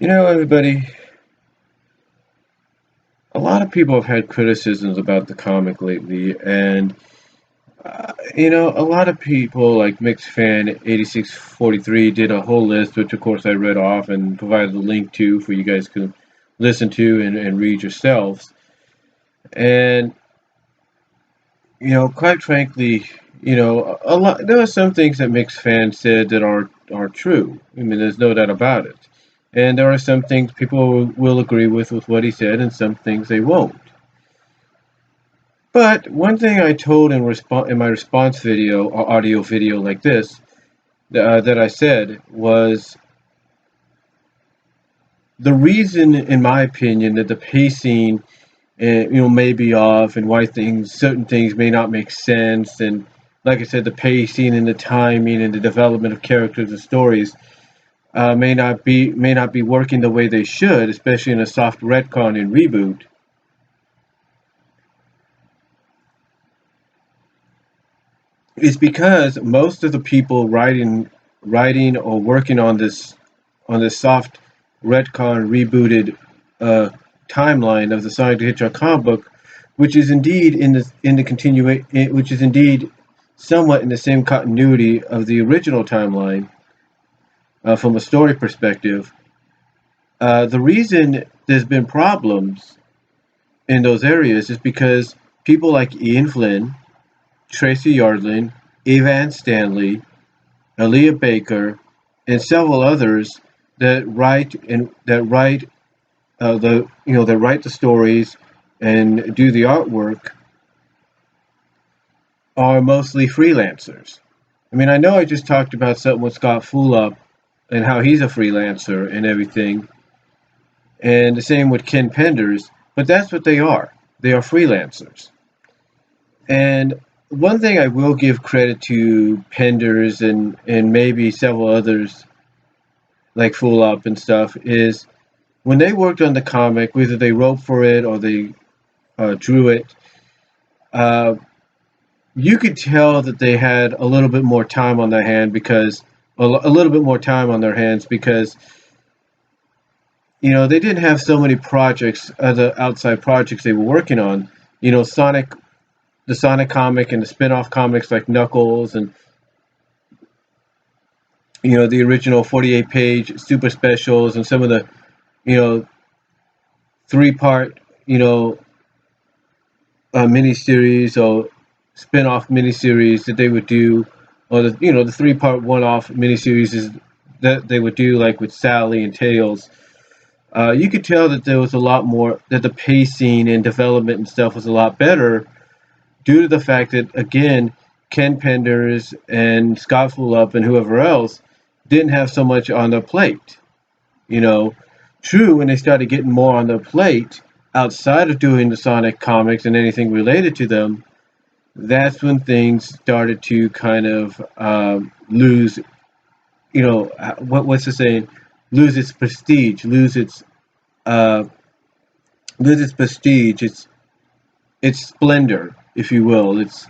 Everybody, a lot of people have had criticisms about the comic lately, and a lot of people like Mixed Fan 8643 did a whole list, which of course I read off and provided a link to for you guys to listen to and read yourselves. And quite frankly, a lot there are some things that Mixed Fan said that are true. I mean, there's no doubt about it. And there are some things people will agree with what he said, and some things they won't. But one thing I told in my response video or audio video like this that I said was the reason, in my opinion, that the pacing may be off and why certain things may not make sense, and like I said, the pacing and the timing and the development of characters and stories may not be working the way they should, especially in a soft retcon and reboot. Is because most of the people writing or working on this soft retcon rebooted uh, timeline of the Sonic the Hedgehog comic book, which is indeed which is indeed somewhat in the same continuity of the original timeline from a story perspective. The reason there's been problems in those areas is because people like Ian Flynn, Tracy Yardlin, Evan Stanley, Aaliyah Baker, and several others that write the stories and do the artwork are mostly freelancers. I mean, I know I just talked about something with Scott Fulop and how he's a freelancer and everything, and the same with Ken Penders, but that's what they are. They are freelancers. And one thing I will give credit to Penders and maybe several others like Full Up and stuff is when they worked on the comic, whether they wrote for it or they drew it, uh, you could tell that they had a little bit more time on their hand because a little bit more time on their hands because they didn't have so many projects, other outside projects they were working on. The Sonic comic and the spin-off comics like Knuckles and the original 48-page super specials and some of the three-part miniseries or spin-off miniseries that they would do, or the three-part one-off miniseries that they would do, like with Sally and Tails. You could tell that there was a lot more, that the pacing and development and stuff was a lot better due to the fact that, again, Ken Penders and Scott Fulop and whoever else didn't have so much on their plate. True, when they started getting more on their plate outside of doing the Sonic comics and anything related to them, that's when things started to kind of lose, what's the saying? Lose its prestige, uh, lose its prestige, its splendor, if you will, its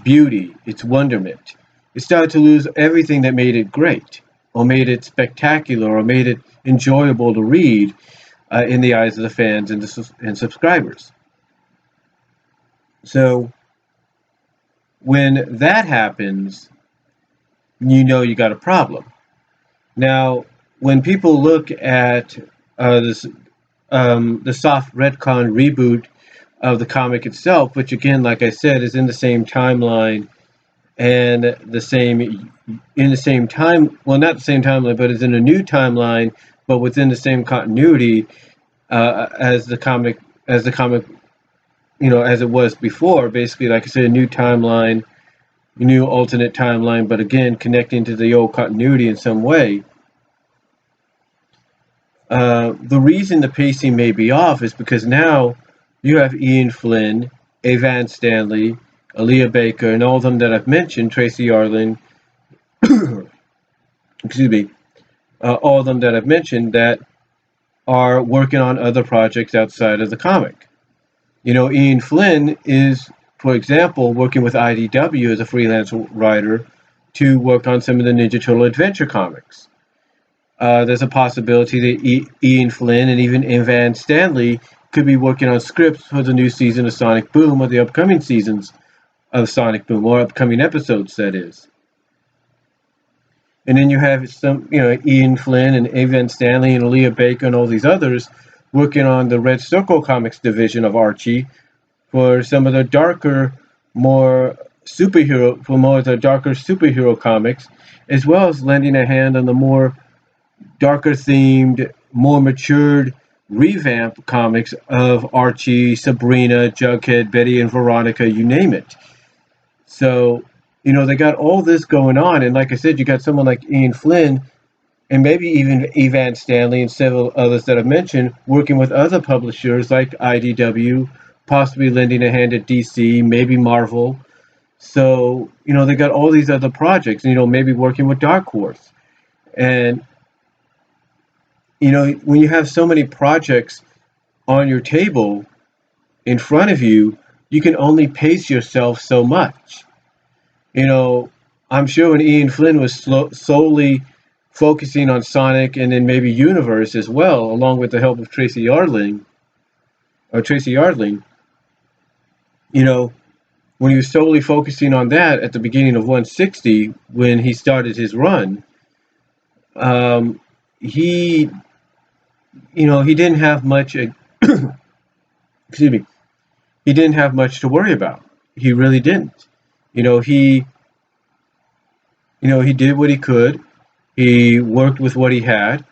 beauty, its wonderment. It started to lose everything that made it great, or made it spectacular, or made it enjoyable to read in the eyes of the fans and subscribers. So when that happens, you got a problem. Now, when people look at the soft retcon reboot of the comic itself, which again, like I said, is in the same timeline and in the same time, well, not the same timeline, but is in a new timeline, but within the same continuity as the comic, as it was before. Basically, like I said, a new timeline, new alternate timeline, but again, connecting to the old continuity in some way. The reason the pacing may be off is because now you have Ian Flynn, Evan Stanley, Aaliyah Baker, and all of them that I've mentioned, Tracy Arlen, excuse me, all of them that I've mentioned that are working on other projects outside of the comic. Ian Flynn is, for example, working with IDW as a freelance writer to work on some of the Ninja Turtle Adventure comics. There's a possibility that Ian Flynn and even Van Stanley could be working on scripts for the new season of Sonic Boom or the upcoming seasons of Sonic Boom or upcoming episodes, that is. And then you have some, Ian Flynn and Van Stanley and Leah Baker and all these others working on the Red Circle Comics division of Archie for some of the darker, more of the darker superhero comics, as well as lending a hand on the more darker themed, more matured revamp comics of Archie, Sabrina, Jughead, Betty and Veronica, you name it. So, they got all this going on, and like I said, you got someone like Ian Flynn and maybe even Evan Stanley and several others that I've mentioned working with other publishers like IDW, possibly lending a hand at DC, maybe Marvel. So, they got all these other projects, maybe working with Dark Horse. And, when you have so many projects on your table in front of you, you can only pace yourself so much. I'm sure when Ian Flynn was solely focusing on Sonic and then maybe Universe as well, along with the help of Tracy Yardling, when he was solely focusing on that at the beginning of 160, when he started his run, he, he didn't have much, excuse me, he didn't have much to worry about. He really didn't. He did what he could. He worked with what he had,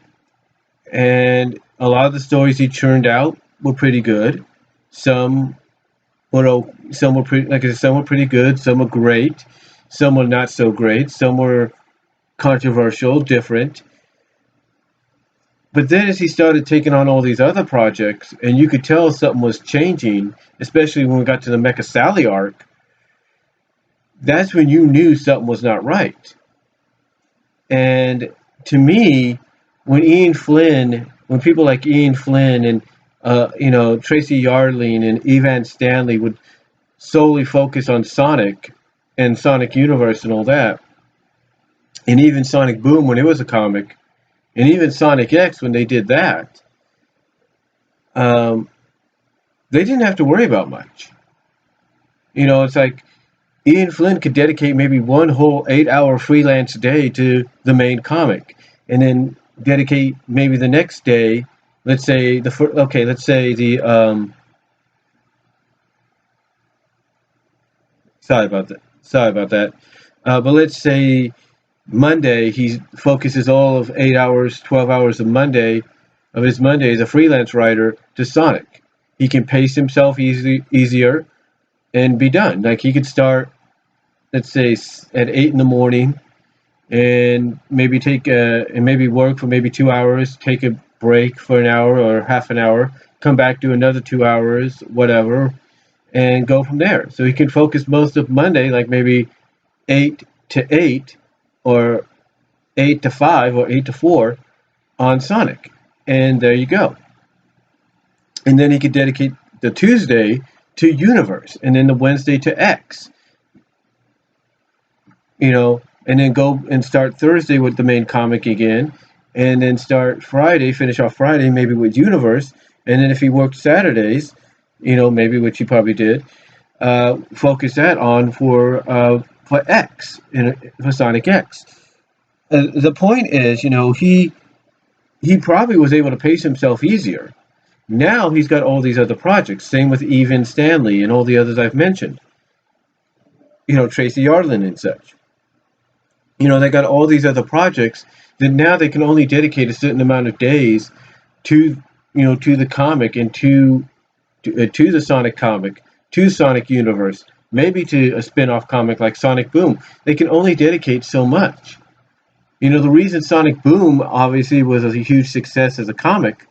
and a lot of the stories he churned out were pretty good. Some were pretty, like I said, some were pretty good. Some were great. Some were not so great. Some were controversial, different. But then as he started taking on all these other projects, and you could tell something was changing, especially when we got to the Mecha Sally arc, that's when you knew something was not right. And to me, when people like Ian Flynn and Tracy Yardling and Evan Stanley would solely focus on Sonic and Sonic Universe and all that, and even Sonic Boom when it was a comic, and even Sonic X when they did that, they didn't have to worry about much. It's like Ian Flynn could dedicate maybe one whole 8-hour freelance day to the main comic, and then dedicate maybe the next day, let's say sorry about that, but let's say Monday he focuses all of 8 hours, 12 hours of his Monday as a freelance writer to Sonic. He can pace himself easier and be done. Like he could start, let's say, at 8 in the morning, and maybe work for maybe 2 hours, take a break for an hour or half an hour, come back, do another 2 hours, whatever, and go from there. So he can focus most of Monday, like maybe 8 to 8, or 8 to 5, or 8 to 4 on Sonic, and there you go. And then he could dedicate the Tuesday to Universe, and then the Wednesday to X, and then go and start Thursday with the main comic again, and then finish off Friday maybe with Universe, and then if he worked Saturdays, maybe, which he probably did, focus that on for X, for Sonic X. The point is, he probably was able to pace himself easier. Now he's got all these other projects. Same with Evan Stanley and all the others I've mentioned. Tracy Yardlin and such. They got all these other projects that now they can only dedicate a certain amount of days to, to the comic and to the Sonic comic, to Sonic Universe, maybe to a spin-off comic like Sonic Boom. They can only dedicate so much. The reason Sonic Boom obviously was a huge success as a comic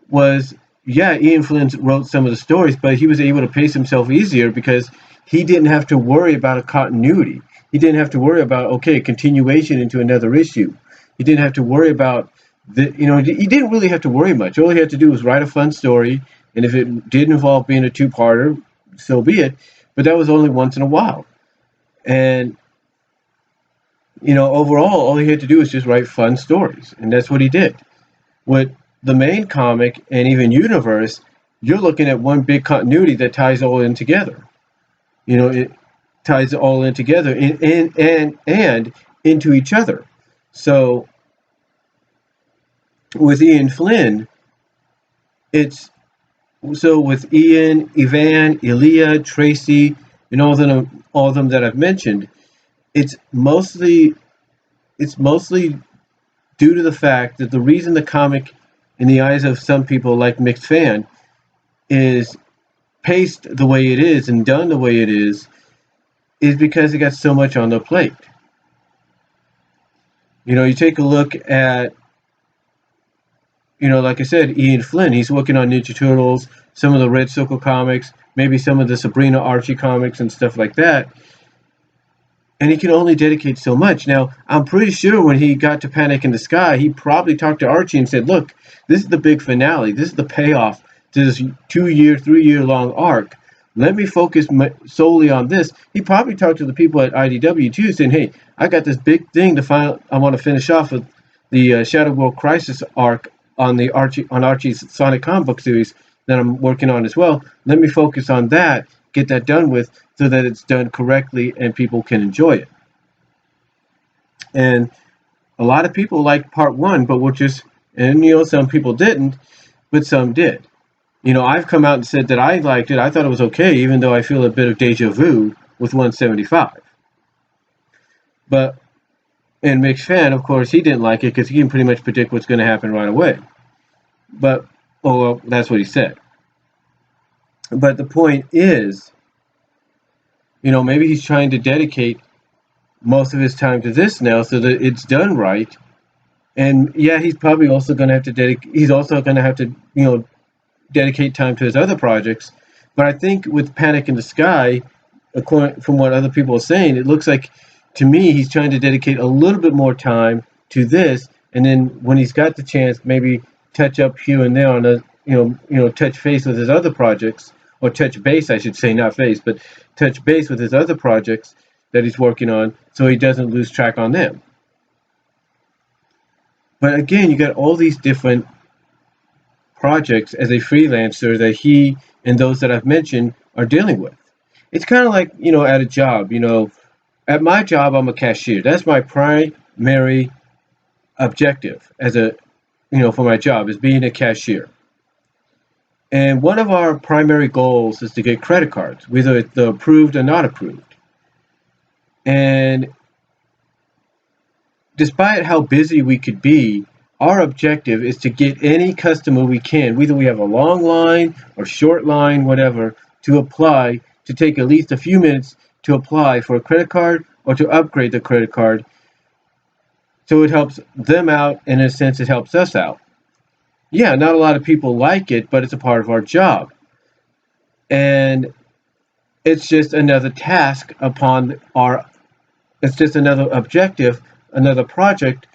was, Ian Flynn wrote some of the stories, but he was able to pace himself easier because he didn't have to worry about a continuity. He didn't have to worry about, continuation into another issue. He didn't have to worry about he didn't really have to worry much. All he had to do was write a fun story, and if it did involve being a two-parter, so be it. But that was only once in a while. And Overall, all he had to do was just write fun stories, and that's what he did. With the main comic and even universe, you're looking at one big continuity that ties all in together. It ties it all in together and into each other. So with Ian Flynn, it's so with Ian, Ivan, Ilya, Tracy, and all of them that I've mentioned, it's mostly it's mostly due to the fact that the reason the comic, in the eyes of some people like Mixed Fan, is paced the way it is and done the way it is because it got so much on the plate. You take a look at, like I said, Ian Flynn. He's working on Ninja Turtles, some of the Red Circle comics, maybe some of the Sabrina Archie comics and stuff like that. And he can only dedicate so much. Now, I'm pretty sure when he got to Panic in the Sky, he probably talked to Archie and said, look, this is the big finale. This is the payoff to this 2-year, 3-year long arc. Let me focus solely on this. He probably talked to the people at IDW too, saying, hey, I got this big thing I want to finish off with the Shadow World Crisis arc on Archie's Sonic comic book series that I'm working on as well. Let me focus on that, get that done with, so that it's done correctly and people can enjoy it. And a lot of people liked part one, but some people didn't, but some did. I've come out and said that I liked it. I thought it was okay, even though I feel a bit of deja vu with 175. But and Mixed Fan, of course, he didn't like it because he can pretty much predict what's going to happen right away. But, well, that's what he said. But the point is, maybe he's trying to dedicate most of his time to this now so that it's done right. And yeah, he's probably also going to have to he's also going to have to, dedicate time to his other projects. But I think with Panic in the Sky, according from what other people are saying, it looks like to me he's trying to dedicate a little bit more time to this, and then when he's got the chance, maybe touch up here and there on touch base with his other projects, or touch base, I should say, not face, but touch base with his other projects that he's working on, so he doesn't lose track on them. But again, you got all these different projects as a freelancer that he and those that I've mentioned are dealing with. It's kind of like, at a job, at my job, I'm a cashier. That's my primary objective for my job is being a cashier. And one of our primary goals is to get credit cards, whether it's approved or not approved. And despite how busy we could be, our objective is to get any customer we can, whether we have a long line or short line, whatever, to apply, to take at least a few minutes to apply for a credit card or to upgrade the credit card. So it helps them out, and in a sense, it helps us out. Yeah, not a lot of people like it, but it's a part of our job. And it's just another task it's just another objective, another project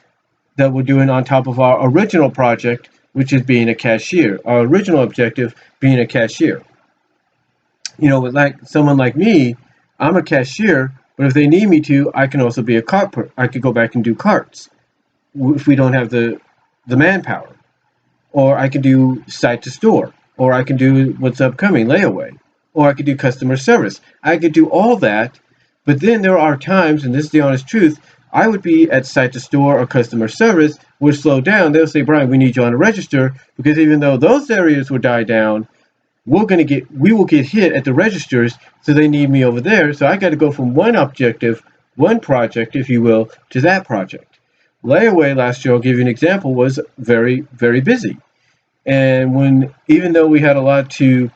that we're doing on top of our original project, which is being a cashier. Our original objective being a cashier. With someone like me, I'm a cashier, but if they need me to, I can also be a cart. I could go back and do carts if we don't have the manpower. Or I can do site to store, or I can do what's upcoming, layaway, or I could do customer service. I could do all that, but then there are times, and this is the honest truth, I would be at site to store or customer service, would slow down. They'll say, Brian, we need you on the register, because even though those areas will die down, we will get hit at the registers, so they need me over there. So I got to go from one project, if you will, to that project. Layaway last year, I'll give you an example, was very, very busy. And even though we had a lot to,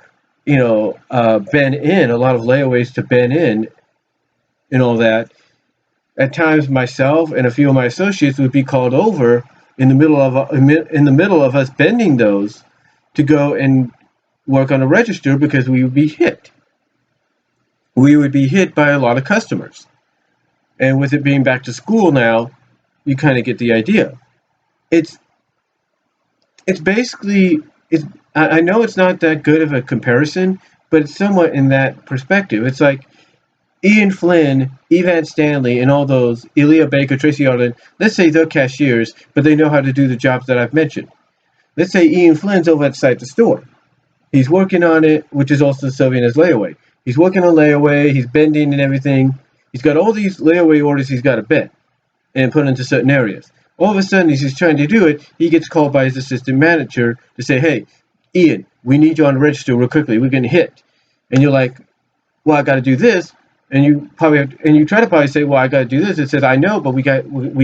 bend in, a lot of layaways to bend in and all that, at times myself and a few of my associates would be called over in the middle of us bending those to go and work on a register, because we would be hit. We would be hit by a lot of customers. And with it being back to school now, you kind of get the idea. It's basically, I know it's not that good of a comparison, but it's somewhat in that perspective. It's like, Ian Flynn, Evan Stanley, and all those, Elia Baker, Tracy Arlen, let's say they're cashiers, but they know how to do the jobs that I've mentioned. Let's say Ian Flynn's over at Site to Store. He's working on it, which is also serving as layaway. He's working on layaway, he's bending and everything. He's got all these layaway orders he's got to bend and put into certain areas. All of a sudden, as he's trying to do it, he gets called by his assistant manager to say, hey, Ian, we need you on the register real quickly. We're getting hit. And you're like, well, I got to do this. And you probably have to, and you try to probably say, well, I got to do this. It says, I know, but we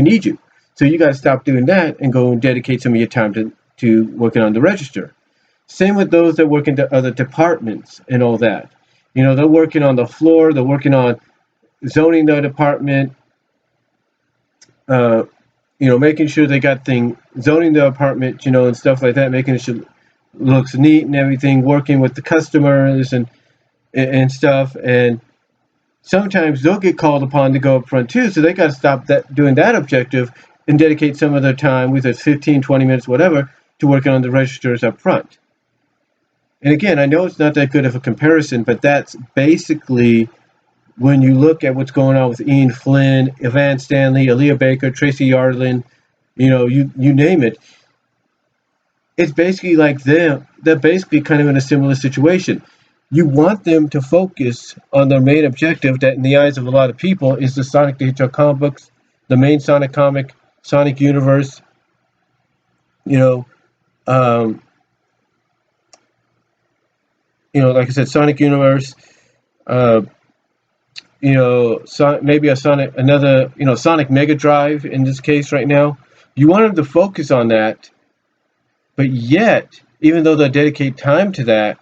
need you. So you got to stop doing that and go and dedicate some of your time to working on the register. Same with those that work into other departments and all that. You know, they're working on the floor, they're working on zoning the department, making sure they got zoning the apartment, and stuff like that, making sure it looks neat and everything, working with the customers and stuff. And sometimes they'll get called upon to go up front too, so they got to stop doing that objective and dedicate some of their time, whether it's 15, 20 minutes, whatever, to working on the registers up front. And again, I know it's not that good of a comparison, but that's basically when you look at what's going on with Ian Flynn, Evan Stanley, Aaliyah Baker, Tracy Yardlin, you name it. It's basically like them. They're basically kind of in a similar situation. You want them to focus on their main objective that in the eyes of a lot of people is the Sonic the Hedgehog comic books, the main Sonic comic, Sonic universe, like I said, Sonic universe, maybe Sonic Mega Drive in this case right now. You want them to focus on that, but yet, even though they dedicate time to that,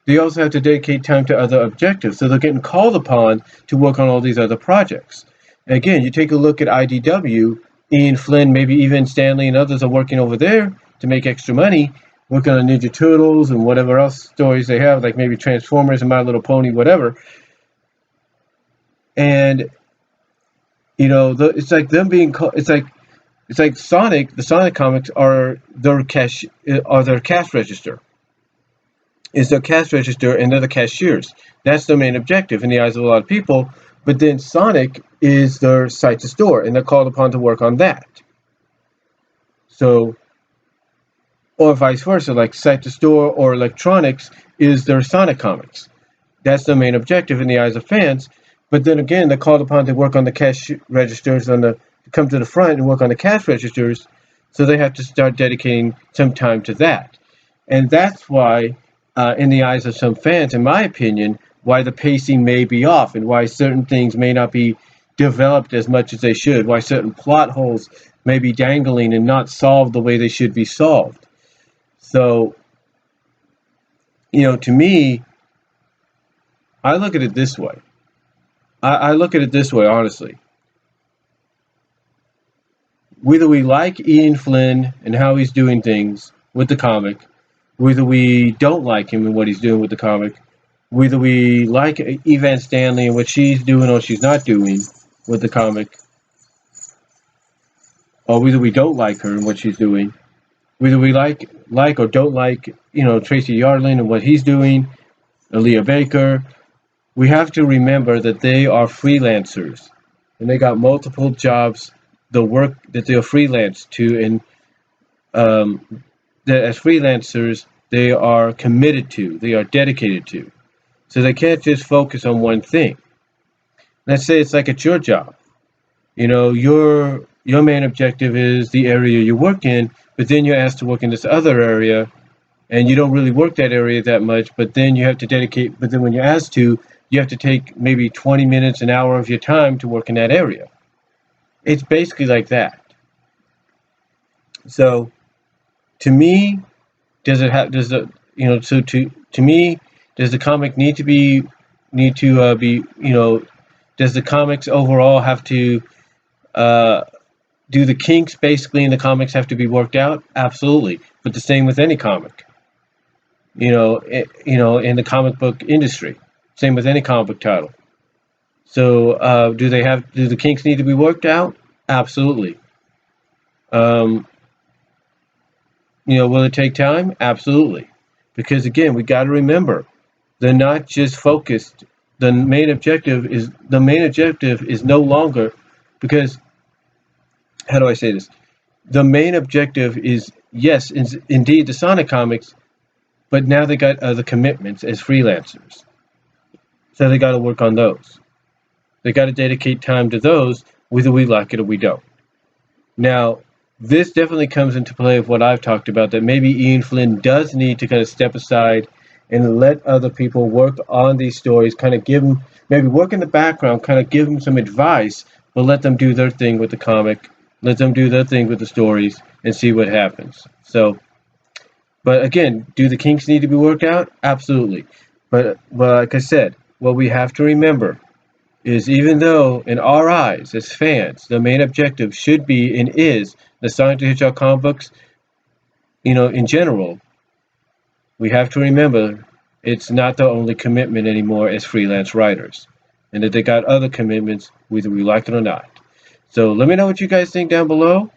they also have to dedicate time to other objectives. So they're getting called upon to work on all these other projects. And again, you take a look at IDW, Ian Flynn, maybe even Stanley and others are working over there to make extra money, working on Ninja Turtles and whatever else stories they have, like maybe Transformers and My Little Pony, whatever. And it's like them being it's like Sonic. The Sonic comics are their cash register. Is their cash register, and they're the cashiers. That's their main objective in the eyes of a lot of people. But then Sonic is their site to store, and they're called upon to work on that. So, or vice versa, like site to store or electronics is their Sonic comics. That's their main objective in the eyes of fans. But then again, they're called upon to work on the cash registers, to come to the front and work on the cash registers. So they have to start dedicating some time to that. And that's why, in the eyes of some fans, in my opinion, why the pacing may be off and why certain things may not be developed as much as they should, why certain plot holes may be dangling and not solved the way they should be solved. So, to me, I look at it this way. I look at it this way, honestly. Whether we like Ian Flynn and how he's doing things with the comic, whether we don't like him and what he's doing with the comic, whether we like Evan Stanley and what she's doing or she's not doing with the comic, or whether we don't like her and what she's doing, whether we like or don't like, Tracy Yardlin and what he's doing, Aaliyah Baker, we have to remember that they are freelancers and they got multiple jobs, the work that they're freelance to, and that as freelancers they are committed to, they are dedicated to. So they can't just focus on one thing. Let's say it's like it's your job. Your main objective is the area you work in, but then you're asked to work in this other area, and you don't really work that area that much, but then you have to dedicate, but then when you're asked to, you have to take maybe 20 minutes, an hour of your time to work in that area. It's basically like that. So, to me, does the comic need to be, does the comics overall have to, do the kinks basically in the comics have to be worked out? Absolutely. But the same with any comic, in the comic book industry. Same with any comic book title. So, do the kinks need to be worked out? Absolutely. Will it take time? Absolutely. Because again, we got to remember, they're not just focused the main objective is no longer, because how do I say this? The main objective is, yes, indeed the Sonic comics, but now they got other commitments as freelancers, so they got to work on those. They got to dedicate time to those, whether we like it or we don't. Now, this definitely comes into play of what I've talked about, that maybe Ian Flynn does need to kind of step aside and let other people work on these stories, kind of give them, maybe work in the background, kind of give them some advice, but let them do their thing with the comic, let them do their thing with the stories, and see what happens. So, but again, do the kinks need to be worked out? Absolutely. But like I said, what we have to remember is, even though in our eyes as fans the main objective should be and is the Sonic the Hedgehog comic books, in general, we have to remember it's not the only commitment anymore as freelance writers, and that they got other commitments whether we like it or not. So let me know what you guys think down below.